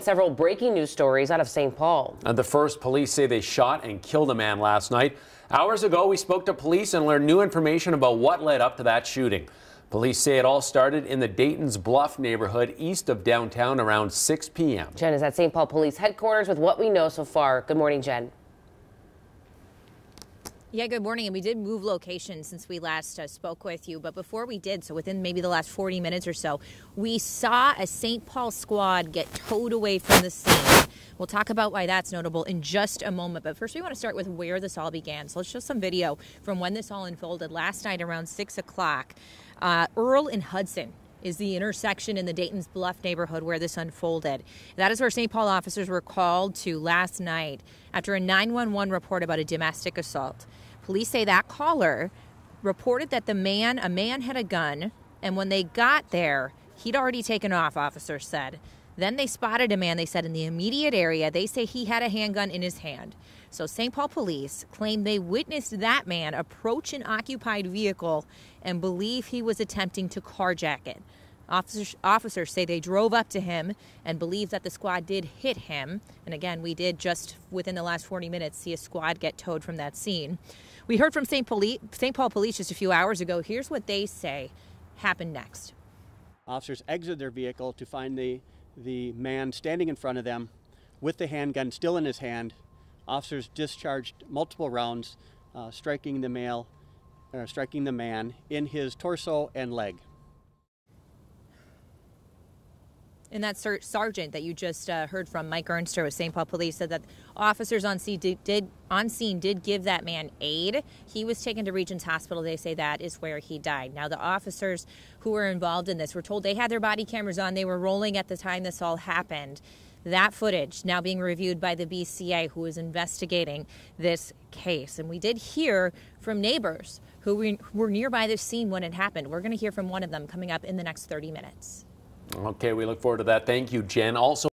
Several breaking news stories out of St. Paul. And the first, police say they shot and killed a man last night. Hours ago, we spoke to police and learned new information about what led up to that shooting. Police say it all started in the Dayton's Bluff neighborhood east of downtown around 6 p.m. Jen is at St. Paul Police headquarters with what we know so far. Good morning, Jen. Yeah, good morning. And we did move location since we last spoke with you. But before we did, so within maybe the last 40 minutes or so, we saw a St. Paul squad get towed away from the scene. We'll talk about why that's notable in just a moment. But first, we want to start with where this all began. So let's show some video from when this all unfolded last night around 6 o'clock. Earl and Hudson is the intersection in the Dayton's Bluff neighborhood where this unfolded. That is where St. Paul officers were called to last night after a 911 report about a domestic assault. Police say that caller reported that a man had a gun, and when they got there, he'd already taken off, officers said. Then they spotted a man, they said, in the immediate area. They say he had a handgun in his hand. So St. Paul police claim they witnessed that man approach an occupied vehicle and believe he was attempting to carjack it. Officers say they drove up to him and believe that the squad did hit him. And again, we did just within the last 40 minutes see a squad get towed from that scene. We heard from St. Paul Police just a few hours ago. Here's what they say happened next. Officers exited their vehicle to find the man standing in front of them with the handgun still in his hand. Officers discharged multiple rounds, striking the man in his torso and leg. And that sergeant that you just heard from, Mike Ernster with St. Paul Police, said that officers on scene did give that man aid. He was taken to Regents Hospital. They say that is where he died. Now, the officers who were involved in this were told they had their body cameras on. They were rolling at the time this all happened. That footage now being reviewed by the BCA, who is investigating this case. And we did hear from neighbors who were nearby this scene when it happened. We're going to hear from one of them coming up in the next 30 minutes. Okay, we look forward to that. Thank you, Jen. Also